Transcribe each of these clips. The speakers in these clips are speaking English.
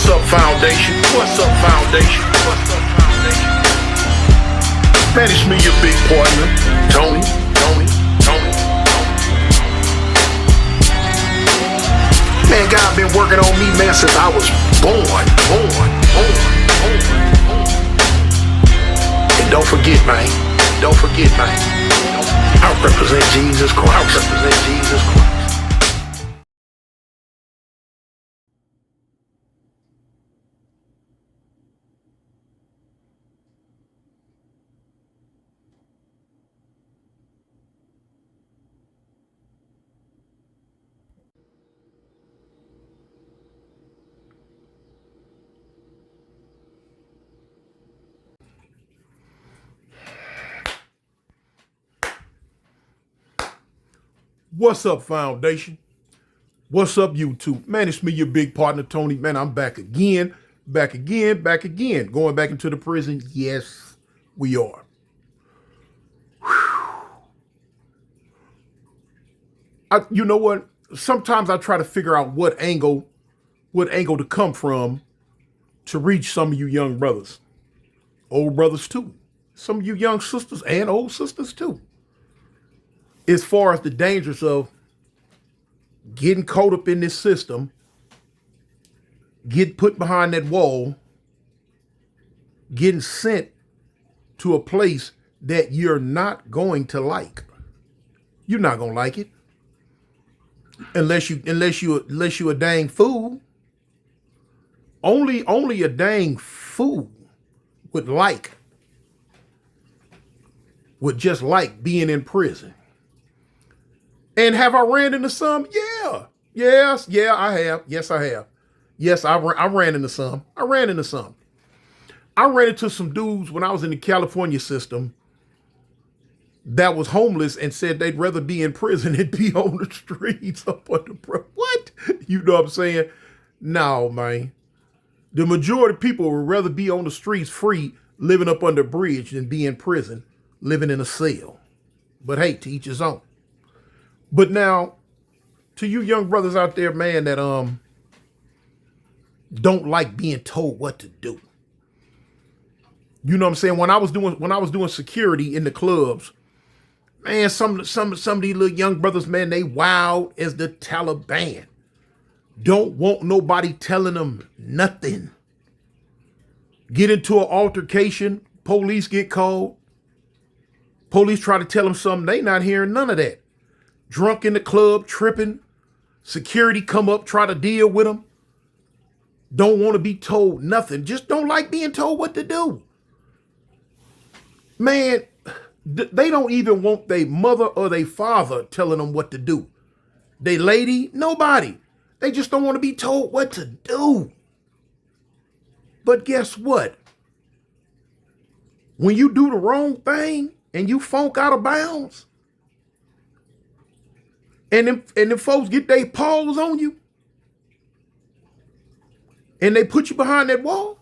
What's up, Foundation? What's up, Foundation? What's up, Foundation? Man, it's me, your big partner, Tony. Man, God been working on me, man, since I was born. And don't forget, man. I represent Jesus Christ. What's up, Foundation? What's up, YouTube? Man, it's me, your big partner, Tony. Man, I'm back again. Going back into the prison. Yes, we are. You know what? Sometimes I try to figure out what angle to come from to reach some of you young brothers. Old brothers, too. Some of you young sisters and old sisters, too. As far as the dangers of getting caught up in this system, get put behind that wall, getting sent to a place that you're not going to like. You're not gonna like it. Unless you a dang fool. Only a dang fool would just like being in prison. And have I ran into some? Yeah. I have. Yes, I have. Yes, I ran into some. I ran into some dudes when I was in the California system that was homeless and said they'd rather be in prison than be on the streets up on the what? You know what I'm saying? No, man. The majority of people would rather be on the streets free, living up under a bridge than be in prison, living in a cell. But hey, to each his own. But now, to you young brothers out there, man, that don't like being told what to do. You know what I'm saying? When I was doing security in the clubs, man, some of these little young brothers, man, they wild as the Taliban. Don't want nobody telling them nothing. Get into an altercation, police get called. Police try to tell them something, they not hearing none of that. Drunk in the club, tripping. Security come up, try to deal with them. Don't want to be told nothing. Just don't like being told what to do. Man, they don't even want their mother or their father telling them what to do. They lady, nobody. They just don't want to be told what to do. But guess what? When you do the wrong thing and you funk out of bounds, and them folks get their paws on you, and they put you behind that wall,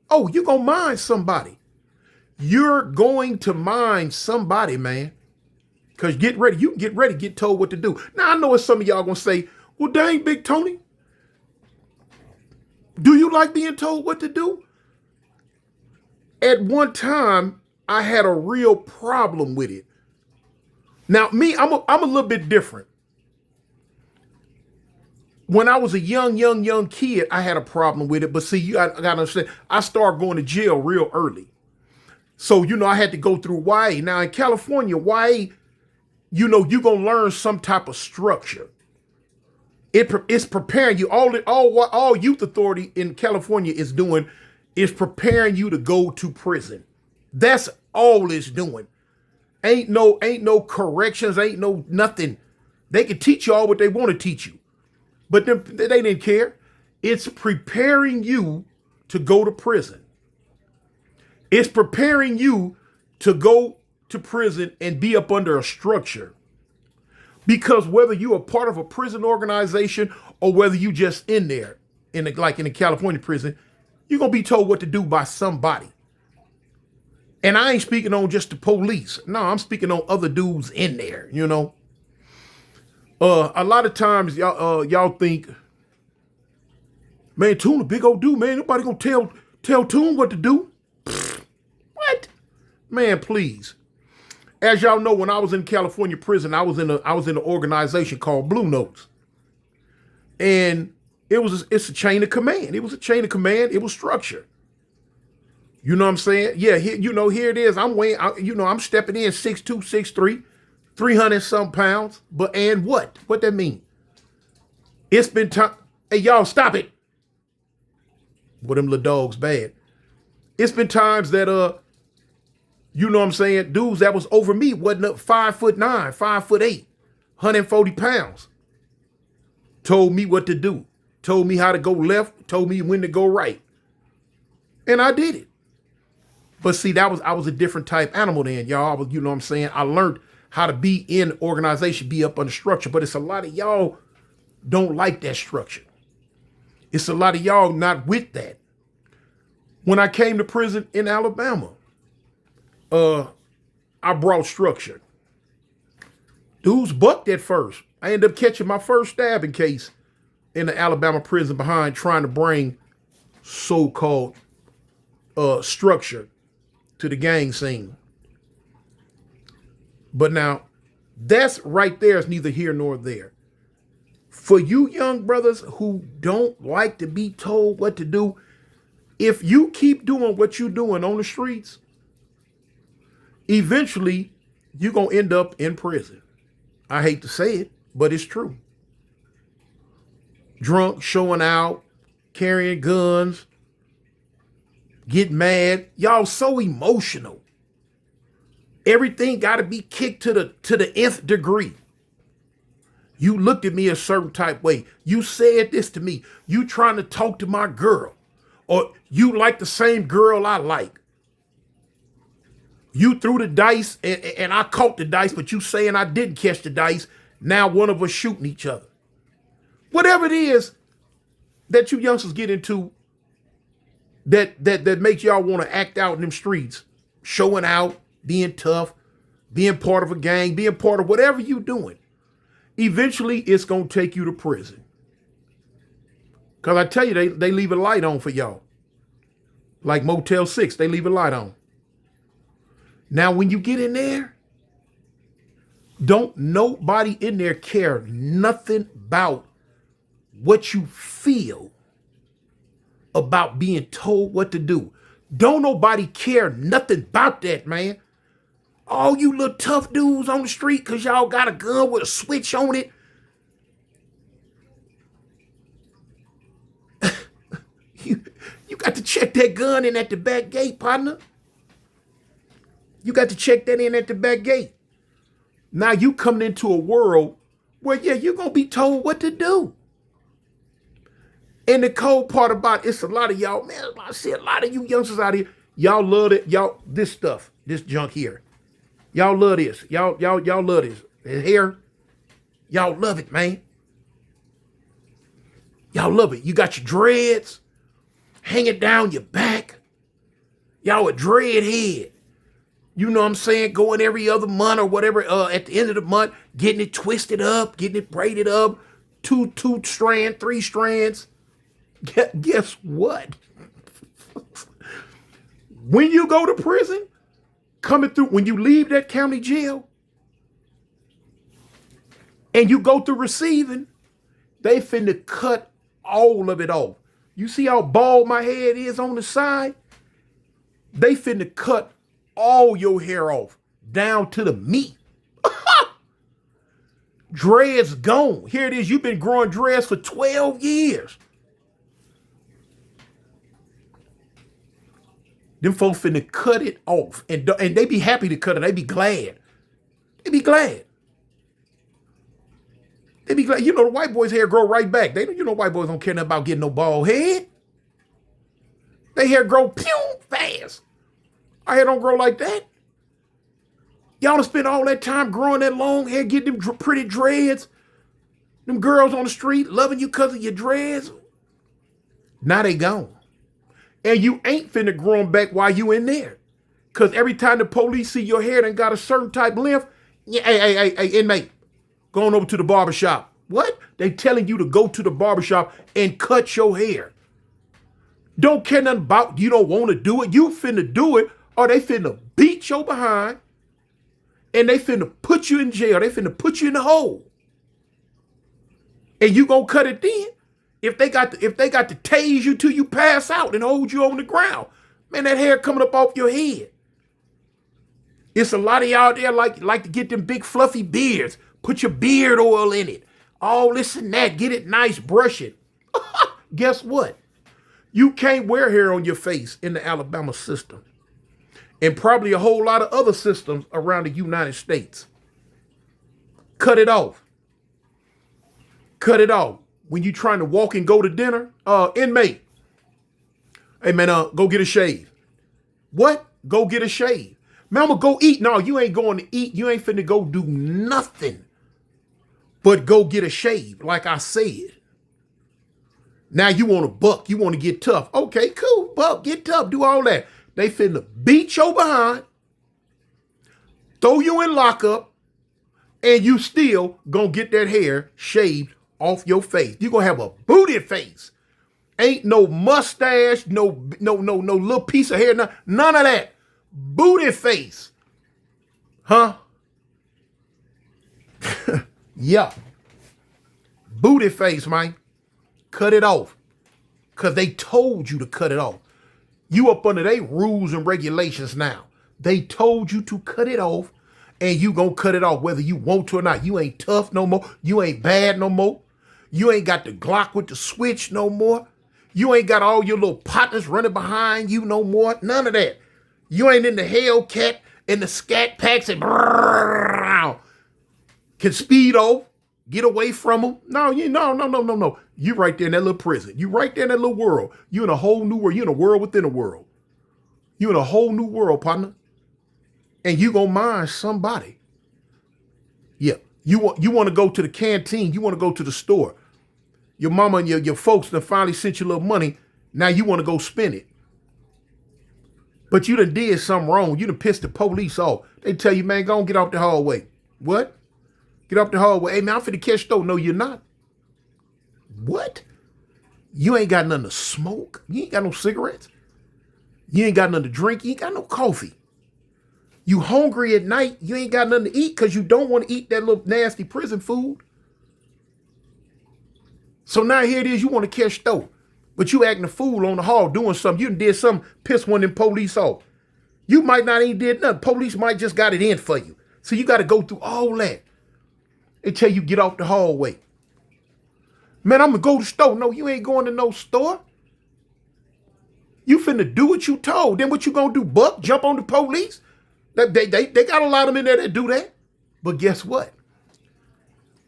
oh, you're going to mind somebody. You're going to mind somebody, man. Because get ready. You can get ready, get told what to do. Now, I know what some of y'all going to say, well, dang, Big Tony, do you like being told what to do? At one time, I had a real problem with it. Now, me, I'm a little bit different. When I was a young kid, I had a problem with it. But see, I got to understand, I started going to jail real early. So, I had to go through YA. Now, in California, YA, you're going to learn some type of structure. It's preparing you. All youth authority in California is doing is preparing you to go to prison. That's all it's doing. Ain't no corrections, ain't no nothing. They can teach you all what they want to teach you. But they didn't care. It's preparing you to go to prison. It's preparing you to go to prison and be up under a structure. Because whether you're a part of a prison organization or whether you just in there, like in a California prison, you're going to be told what to do by somebody. And I ain't speaking on just the police. No, I'm speaking on other dudes in there, A lot of times y'all think Man, Tune a big old dude, man. Nobody gonna tell Tune what to do. What? Man, please. As y'all know, when I was in California prison, I was in an organization called Blue Notes. And it's a chain of command. It was a chain of command. It was structure. You know what I'm saying? Yeah, here it is. I'm weighing, I'm stepping in 6'2", 6'3", 300 some pounds. But and what? What that mean? It's been time. Hey, y'all, stop it. With them little dogs bad. It's been times that you know what I'm saying, dudes that was over me wasn't up 5'9", 5'8", 140 pounds. Told me what to do. Told me how to go left, told me when to go right. And I did it. But see, I was a different type animal then, y'all. You know what I'm saying? I learned how to be in organization, be up under structure. But it's a lot of y'all don't like that structure. It's a lot of y'all not with that. When I came to prison in Alabama, I brought structure. Dudes bucked at first. I ended up catching my first stabbing case in the Alabama prison behind trying to bring so-called structure to the gang scene. But now, that's right there is neither here nor there. For you young brothers who don't like to be told what to do, if you keep doing what you're doing on the streets, eventually you're going to end up in prison. I hate to say it, but it's true. Drunk, showing out, carrying guns, get mad. Y'all so emotional. Everything got to be kicked to the nth degree. You looked at me a certain type way. You said this to me. You trying to talk to my girl. Or you like the same girl I like. You threw the dice and I caught the dice, but you saying I didn't catch the dice. Now one of us shooting each other. Whatever it is that you youngsters get into that makes y'all want to act out in them streets, showing out, being tough, being part of a gang, being part of whatever you doing, eventually it's going to take you to prison. Because I tell you, they leave a light on for y'all. Like Motel 6, they leave a light on. Now, when you get in there, don't nobody in there care nothing about what you feel about being told what to do. Don't nobody care nothing about that, man. All you little tough dudes on the street because y'all got a gun with a switch on it. You got to check that gun in at the back gate, partner. You got to check that in at the back gate. Now you coming into a world where, yeah, you're going to be told what to do. And the cold part about it's a lot of y'all, man, I see a lot of you youngsters out here, y'all love it. Y'all, this stuff, this junk here. Y'all love this. Y'all love this. The hair, y'all love it, man. Y'all love it. You got your dreads hanging down your back. Y'all a dread head. You know what I'm saying? Going every other month or whatever, at the end of the month, getting it twisted up, getting it braided up, two strands, 3 strands. Guess what? When you go to prison, coming through, when you leave that county jail and you go through receiving, they finna cut all of it off. You see how bald my head is on the side? They finna cut all your hair off down to the meat. Dreads gone. Here it is. You've been growing dreads for 12 years. Them folks finna cut it off. And they be happy to cut it. They be glad. They be glad. They be glad. You know, the white boys' hair grow right back. White boys don't care nothing about getting no bald head. They hair grow pew fast. Our hair don't grow like that. Y'all done spend all that time growing that long hair, getting them pretty dreads. Them girls on the street loving you because of your dreads. Now they gone. And you ain't finna grow them back while you in there. Because every time the police see your hair done got a certain type length, yeah, hey, inmate, going over to the barbershop. What? They telling you to go to the barbershop and cut your hair. Don't care nothing about, you don't want to do it. You finna do it, or they finna beat your behind, and they finna put you in jail. They finna put you in the hole. And you gonna cut it then? If they got to tase you till you pass out and hold you on the ground, man, that hair coming up off your head. It's a lot of y'all out there like to get them big fluffy beards. Put your beard oil in it. All this and that. Get it nice, brush it. Guess what? You can't wear hair on your face in the Alabama system. And probably a whole lot of other systems around the United States. Cut it off. Cut it off. When you trying to walk and go to dinner, inmate. Hey man, go get a shave. What? Go get a shave. Man, I'm gonna go eat. No, you ain't going to eat. You ain't finna go do nothing but go get a shave, like I said. Now you want to buck. You want to get tough. Okay, cool. Buck, get tough. Do all that. They finna beat your behind, throw you in lockup, and you still gonna get that hair shaved off your face. You gonna have a booty face. Ain't no mustache, no little piece of hair, none of that. Booty face. Huh? Yeah. Booty face, man. Cut it off. Because they told you to cut it off. You up under their rules and regulations now. They told you to cut it off, and you gonna cut it off whether you want to or not. You ain't tough no more. You ain't bad no more. You ain't got the Glock with the switch no more. You ain't got all your little partners running behind you no more. None of that. You ain't in the Hellcat and the Scat Packs and can speed off, get away from them. No. You right there in that little prison. You right there in that little world. You in a whole new world. You in a world within a world. You in a whole new world, partner. And you gonna mind somebody. Yeah. You want to go to the canteen. You want to go to the store. Your mama and your folks done finally sent you a little money. Now you want to go spend it. But you done did something wrong. You done pissed the police off. They tell you, man, go on, get off the hallway. What? Get off the hallway. Hey, man, I'm finna catch though. No, you're not. What? You ain't got nothing to smoke. You ain't got no cigarettes. You ain't got nothing to drink. You ain't got no coffee. You hungry at night. You ain't got nothing to eat because you don't want to eat that little nasty prison food. So now here it is. You want to catch though. But you acting a fool on the hall doing something. You done did something, piss one of them police off. You might not even did nothing. Police might just got it in for you. So you got to go through all that. They tell you get off the hallway. Man, I'm going to go to the store. No, you ain't going to no store. You finna do what you told. Then what you going to do, buck? Jump on the police? They got a lot of them in there that do that. But guess what?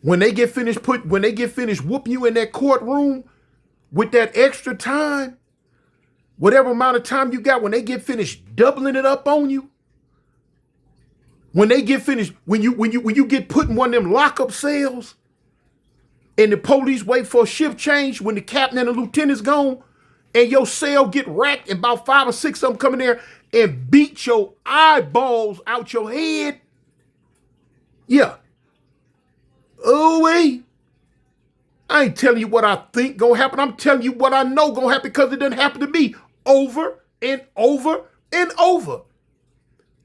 When they get finished whooping you in that courtroom, with that extra time, whatever amount of time you got, when they get finished doubling it up on you, when they get finished, when you get put in one of them lockup cells, and the police wait for a shift change when the captain and the lieutenant's gone, and your cell get racked, and about 5 or 6 of them come in there and beat your eyeballs out your head. Yeah. Ooh-wee. I ain't telling you what I think gonna happen. I'm telling you what I know gonna happen because it done happen to me over and over and over.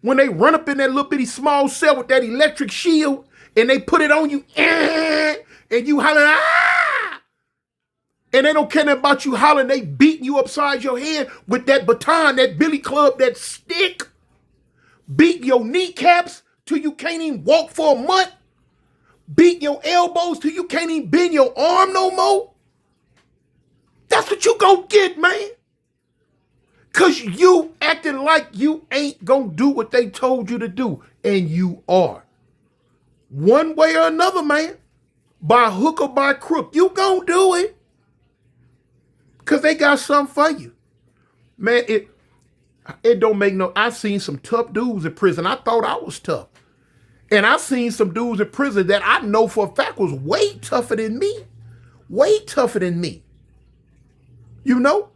When they run up in that little bitty small cell with that electric shield and they put it on you and you hollering, ah! And they don't care nothing about you hollering. They beating you upside your head with that baton, that billy club, that stick. Beating your kneecaps till you can't even walk for a month. Beat your elbows till you can't even bend your arm no more. That's what you gonna get, man. Cause you acting like you ain't gonna do what they told you to do. And you are. One way or another, man. By hook or by crook, you gonna do it. Cause they got something for you. Man, it don't make no, I seen some tough dudes in prison. I thought I was tough. And I've seen some dudes in prison that I know for a fact was way tougher than me. Way tougher than me. You know?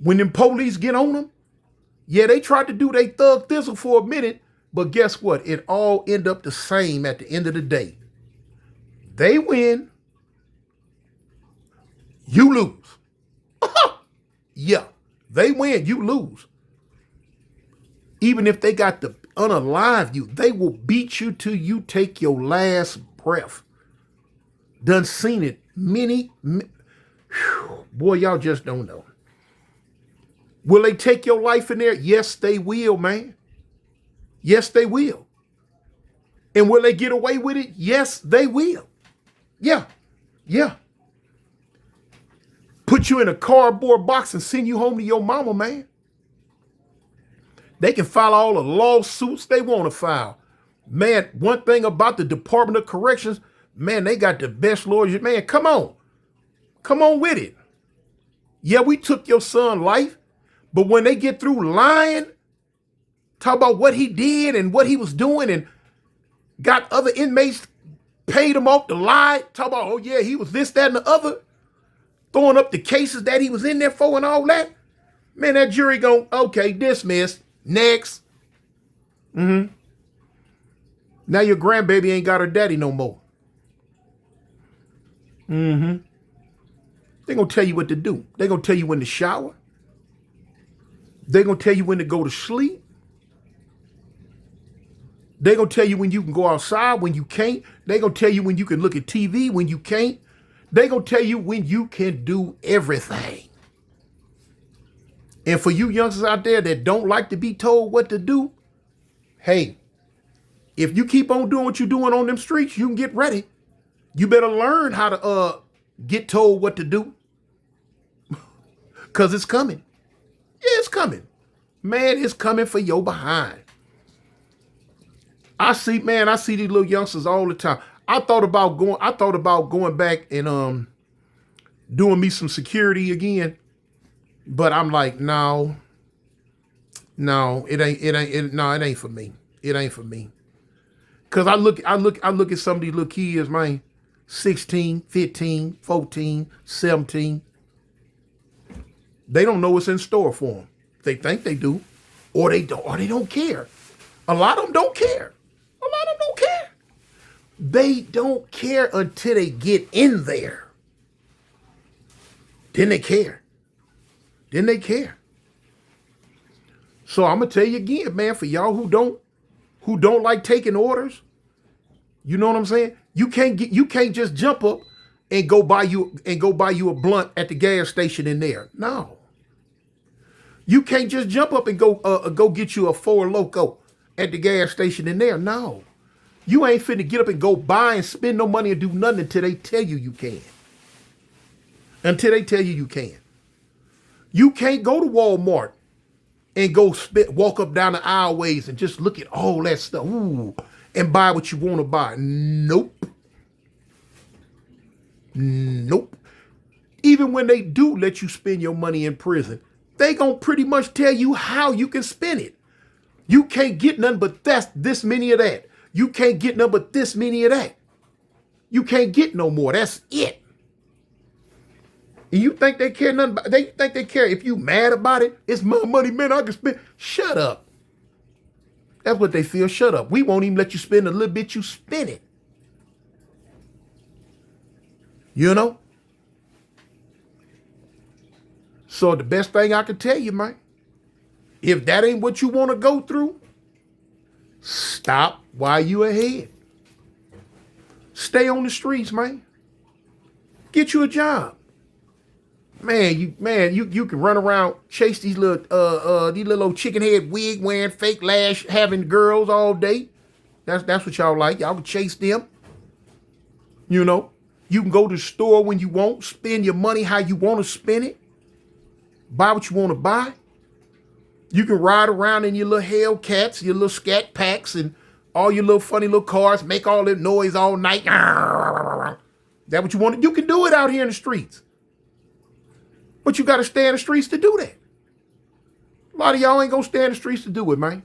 When them police get on them, yeah, they tried to do their thug thistle for a minute, but guess what? It all end up the same at the end of the day. They win, you lose. Yeah, they win, you lose. Even if they got to unalive you, they will beat you till you take your last breath. Done seen it boy, y'all just don't know. Will they take your life in there? Yes, they will, man. Yes, they will. And will they get away with it? Yes, they will. Yeah, yeah. Put you in a cardboard box and send you home to your mama, man. They can file all the lawsuits they want to file. Man, one thing about the Department of Corrections, man, they got the best lawyers. Man, come on. Come on with it. Yeah, we took your son's life, but when they get through lying, talk about what he did and what he was doing and got other inmates, paid him off to lie, talk about, oh yeah, he was this, that, and the other, throwing up the cases that he was in there for and all that. Man, that jury going, okay, dismissed. Next. Now your grandbaby ain't got her daddy no more. They're going to tell you what to do. They're going to tell you when to shower. They're going to tell you when to go to sleep. They're going to tell you when you can go outside, when you can't. They're going to tell you when you can look at TV, when you can't. They're going to tell you when you can do everything. And for you youngsters out there that don't like to be told what to do, hey, if you keep on doing what you're doing on them streets, you can get ready. You better learn how to get told what to do. Because it's coming. Yeah, it's coming. Man, it's coming for your behind. I see these little youngsters all the time. I thought about going back and doing me some security again. But I'm like, no, it ain't for me. It ain't for me. Cause I look at some of these little kids, man, 16, 15, 14, 17. They don't know what's in store for them. They think they do, or they don't care. A lot of them don't care. They don't care until they get in there. Then they care. So I'm gonna tell you again, man, for y'all who don't like taking orders, you know what I'm saying? You can't just jump up and go buy you a blunt at the gas station in there. No. You can't just jump up and go get you a Four Loko at the gas station in there. No. You ain't finna get up and go buy and spend no money and do nothing until they tell you you can. You can't go to Walmart and go walk up down the aisleways and just look at all that stuff and buy what you want to buy. Nope. Even when they do let you spend your money in prison, they gonna pretty much tell you how you can spend it. You can't get nothing but this many of that. You can't get nothing but this many of that. You can't get no more. That's it. And you think they care nothing about, they think they care if you mad about it? It's my money, man, I can spend. Shut up. That's what they feel. Shut up. We won't even let you spend a little bit, you spend it. You know? So the best thing I can tell you, man, if that ain't what you want to go through, stop while you ahead. Stay on the streets, man. Get you a job. Man, you can run around, chase these little old chicken head wig wearing, fake lash having girls all day. That's what y'all like. Y'all can chase them. You know, you can go to the store when you want, spend your money how you want to spend it, buy what you want to buy. You can ride around in your little Hellcats, your little Scat Packs, and all your little funny little cars, make all that noise all night. That what you want? You can do it out here in the streets. But you got to stay in the streets to do that. A lot of y'all ain't going to stay in the streets to do it, man.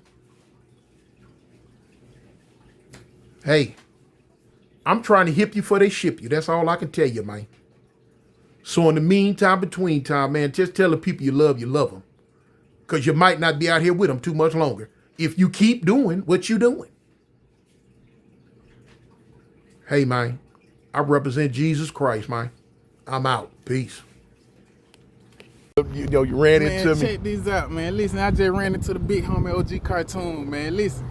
Hey, I'm trying to hip you before they ship you. That's all I can tell you, man. So in the meantime, between time, man, just tell the people you love them. Because you might not be out here with them too much longer if you keep doing what you're doing. Hey, man, I represent Jesus Christ, man. I'm out. Peace. you ran Man, into me. check these out, man. Listen, I just ran into the big homie OG Cartoon, man. Listen,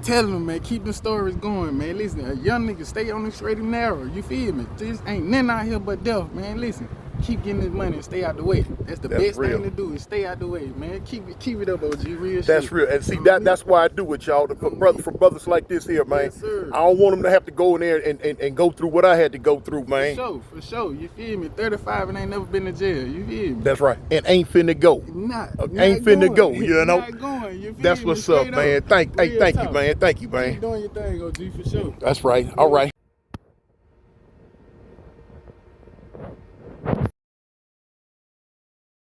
tell him, man, keep the stories going, man. Listen, a young nigga stay on the straight and narrow. You feel me? This ain't nothing out here but death, man. Listen, keep getting this money and stay out the way. That's the best real. thing to do is stay out the way, man. Keep it up, OG. Real That's shit. real. And see, that's why I do it, y'all. For brothers like this here, man. Yes, sir. I don't want them to have to go in there and go through what I had to go through, man. For sure. You feel me? 35 and ain't never been to jail. You feel me? That's right. And ain't finna go. Ain't finna go, you know? Not going. You feel That's me? what's up, Straight man. up. Thank you, Real man. talk. Thank you, man. Keep doing your thing, OG, for sure. That's right. All right.